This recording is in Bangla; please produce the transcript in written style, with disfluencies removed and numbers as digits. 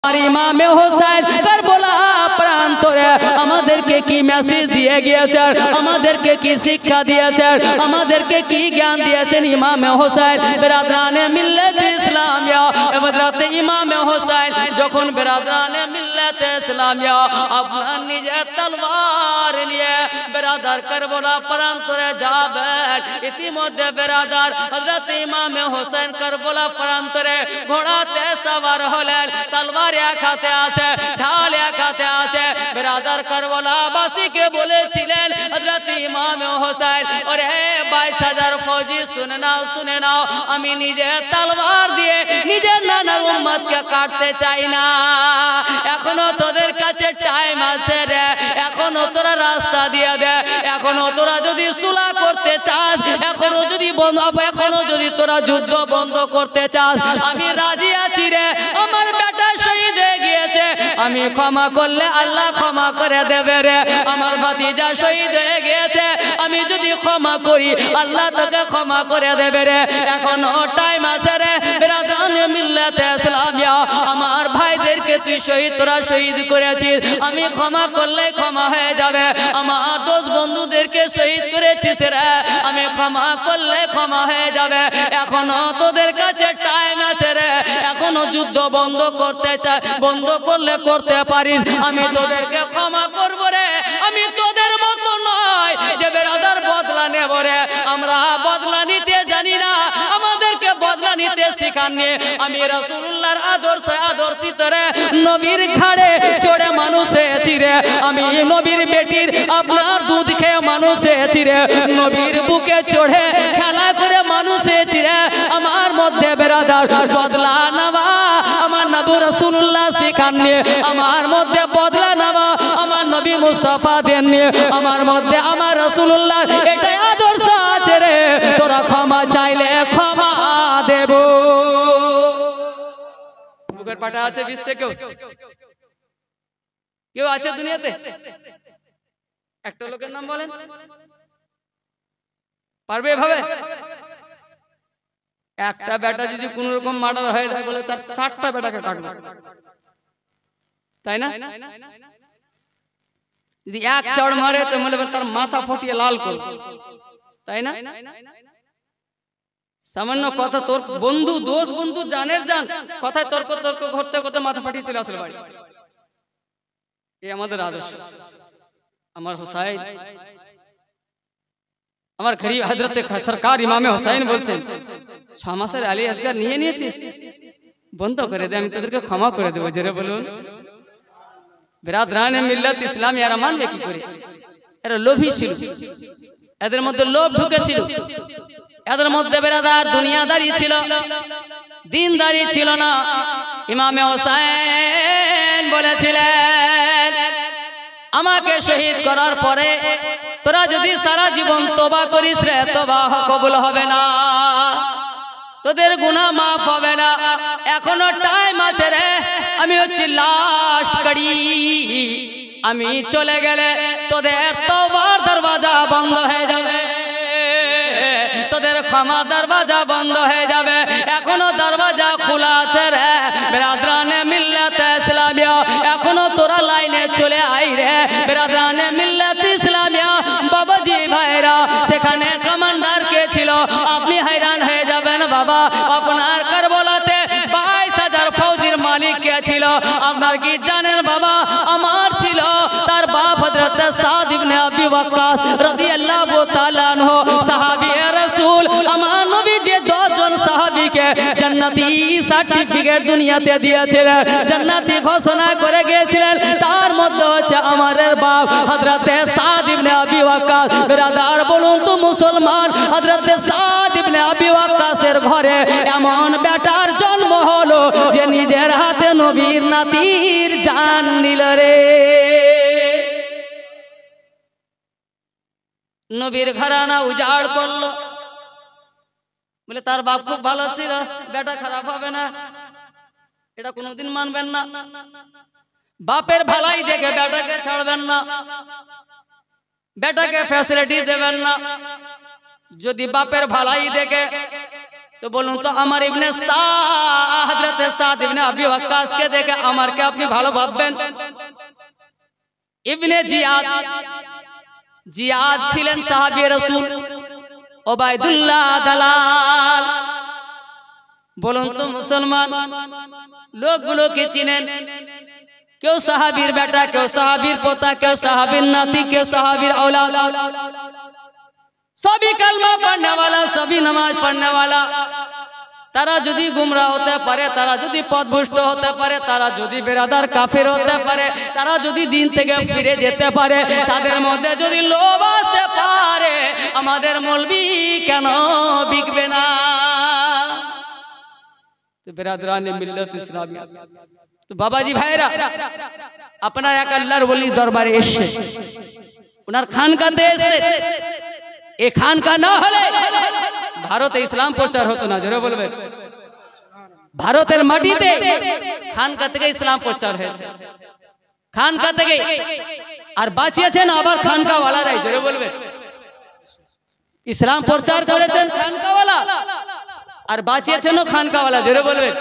ইমামে হোসেন কারবালা প্রান্তরে আমাদেরকে কি মেসেজ দিয়ে গিয়েছেন, আমাদেরকে কি শিক্ষা দিয়েছেন, আমাদেরকে কি জ্ঞান দিয়েছেন ইমামে হোসেন। বিরাদরানে মিল্লাতে ইসলামিয়া হযরত ইমামে হোসেন যখন বিরাদরানে মিল্লাতে ইসলামিয়া আপনার নিজের তলোয়ার নিয়ে বিরাদার কারবালা প্রান্তরে যাবেন, ইতিমধ্যে বিরাদার হযরত ইমামে হোসেন কারবালা প্রান্তরে ঘোড়াতে সওয়ার হলেন, তলোয়ার এক হাতে আছে, ঢাল এক হাতে আছে। বিরাদার কারবালা বাসীকে বলেছিলেন হযরত ইমামে হোসেন, ওরে 22,000 ফৌজি শুনে নাও, আমি নিজের তলোয়ার দিয়ে নিজের নানার উম্মতকে কাটতে চাই না। এখনো তোদের কাছে টাইম আছে রে, এখনো তোরা রাস্তা দিয়ে দে, এখনো তোরা যদি সুলা করতে চাস, এখনো যদি তোরা যুদ্ধ বন্ধ করতে চাস, আমি রাজি আছি রে। আমার বেটা শহীদ হয়ে গিয়েছে, আমি ক্ষমা করলে আল্লাহ ক্ষমা করে দেবে রে। আমার ভাতিজা শহীদ হয়ে গিয়েছে, আমি যদি ক্ষমা করি আল্লাহ তোকে ক্ষমা করে দেবে রে। এখনো টাইম আছে রে। বিরাদরানে মিল্লাতে ইসলামিয়া আমার ভাইদেরকে তোরা শহীদ করেছিস, আমি ক্ষমা করলে ক্ষমা হয়ে যাবে। আমার দোস্ত বন্ধুদেরকে শহীদ করেছিস রে, আমি ক্ষমা করলে ক্ষমা হয়ে যাবে। এখনো তোদের কাছে টাইম আছে রে, এখনো যুদ্ধ বন্ধ করতে চাই, বন্ধ করলে করতে পারিস, আমি তোদেরকে ক্ষমা করবো রে। আমি তোদের মতো নয় যে বেরাদার বদলা নেব রে, আমরা বদলা নিতে জানি না, আমাদেরকে বদলা নিতে শিখাননি। আমি রাসূলুল্লাহর আদর্শিত রে, নবীর ঘাড়ে চড়ে মানুষ হয়েছি রে, আমি নবীর বেটির আপনার দুধ খেয়ে মানুষ হয়েছি রে, নবীর বুকে চড়ে খেলা করে মানুষ হয়েছি রে। আমার মধ্যে বেরাদার বদলা নেওয়া আমার নবী রাসূলুল্লাহ শিখাননি, আমার মধ্যে বদলা নেওয়া আমার নবী মুস্তাফা দেননি, আমার মধ্যে আমার রাসূলুল্লাহ এটাই আদর্শ আছে রে। তোরা ক্ষমা চাইলে ক্ষমা দেব। বুকের পাটা আছে বিশ্বে কেউ আছে দুনিয়াতে? একটা লোকের নাম বলেন, পারবে এভাবে? একটা বেটা যদি কোন রকম মার্ডার হয়ে যায় বলে তার 4টা বেটাকে কাটবে, তাই না? যদি এক চড় মারে তো বলে তার মাথা ফটিয়ে লাল করবে, তাই না? সামান্য কথা, তোর বন্ধু দোস্ত বন্ধু জানের জান কথায় তর্ক করতে করতে মাথা ফাটিয়ে চলে আসলে ভাই। এই আমাদের আদর্শ। আমার হোসাইন, আমার গরিব হযরতে সরকার ইমামে হোসেন বলছেন 6 মাসের আলী আসগার নিয়ে নিয়েছিস, বন্ধ করে দে, আমি তোদেরকে ক্ষমা করে দেবো। জোরে বলুন। বিরাদরানে মিল্লাত ইসলামিয়া এরা মানবে কি করে? এরা লোভী ছিল, এদের মধ্যে লোভ ঢুকেছিল, এদের মধ্যে বেরাদার দুনিয়াদারি ছিল, দিনদারি ছিল না। ইমামে হোসেন বলেছিলেন, আমাকে শহীদ করার পরে তোরা যদি সারা জীবন তওবা করিস রে, তওবা কবুল হবে না, তোদের গুনাহ মাফ হবে না। এখনো টাইম আছে রে, আমি হচ্ছি লাস্ট কড়ি, আমি চলে গেলে তোদের তওবার দরওয়াজা বন্ধ হয়ে যাবে, তোদের ক্ষমা দরওয়াজা বন্ধ হয়ে যাবে। এখনো দরওয়াজা খোলা আছে রে। বিরাদরানে মিল্লাতে ইসলামিয়া এখনো তোরা লাইনে চলে আই রে। বিরাদরানে মিল্লাতে ইসলামিয়া বাবাজি ভাইরা, সেখানে কমান্ডার কে ছিল আপনি hayran হয়ে যাবেন বাবা। আপনার কারবালাতে 22,000 ফৌজির মালিক কে ছিল আপনার কি জানেন বাবা? আমার ছিল তার বাপ হযরত সাদ ইবনে আবি ওয়াক্কাস রাদিয়াল্লাহু তাআলা আনহু, সাহাবী রাসূল। আমার নবী যে 10 জন সাহাবীকে জান্নাতি সার্টিফিকেট দুনিয়াতে দিয়েছিলেন, জান্নাতি ঘোষণা করে গিয়েছিলেন, তার মধ্যে হচ্ছে আমাদের বাপ হযরত সাদ ইবনে আবি ওয়াক্কাস। বিরাদার বলুন তো মুসলমান, হযরত সাদ ইবনে আবি ওয়াক্কাসের ঘরে এমন বেটার জন্ম হলো যে নিজের হাতে নবীর নাতির জান নিল রে। নবীর ঘরানা উজাড় করলো, বলে তার বাপ খুব ভালো ছিল, বেটা খারাপ হবে না, এটা কোনোদিন মানবেন না। বাপের ভালাই দেখে বেটাকে ছাড়বেন না, বেটাকে ফ্যাসিলিটি দেবেন না। যদি বাপের ভালাই দেখে তো বলুন তো আমার ইবনে হযরত সাদ ইবনে আবি ওয়াক্কাস কে দেখে আমার কে আপনি ভালো ভাববেন? ইবনে জিয়াদ ছিলেন সাহাবী রাসূল, ওবাইদুল্লাহ দালাল। বলুন তো মুসলমান লোকগুলোকে চিনেন? কেউ সাহাবীর বেটা, কেউ সাহাবীর পোতা, কেউ সাহাবীর নাতি, কেউ সাহাবীর औलाद, सभी कलमा पढ़ने वाला, सभी नमाज पढ़ने वाला। তারা যদি গুমরা হতে পারে, তারা যদি পথভ্রষ্ট হতে পারে, তারা যদি বেরাদার কাফের হতে পারে, তারা যদি দিন থেকে ফিরে যেতে পারে, তাদের মধ্যে যদি লোভ আসতে পারে, আমাদের মৌলবি কেন বিকবে না? তো বেরাদরানে মিল্লাত ইসলামিয়া, তো বাবাজি ভাইরা, আপনার এক আল্লাহর ওলি দরবারে এসে, ওনার খানকাতে এসে, এই খানকা না হলে ভারতে ইসলাম প্রচার হতো না। জোরে বলবেন। ভারতের মাটিতে খানকা থেকে ইসলাম প্রচার হয়েছে, খানকা থেকে। আর বাঁচিয়েছেন আবার খানকাওয়ালারাই। জোরে বলবেন। ইসলাম প্রচার করেছেন খানকাওয়ালা, আর বাঁচিয়েছেন খানকাওয়ালা। জোরে বলবেন।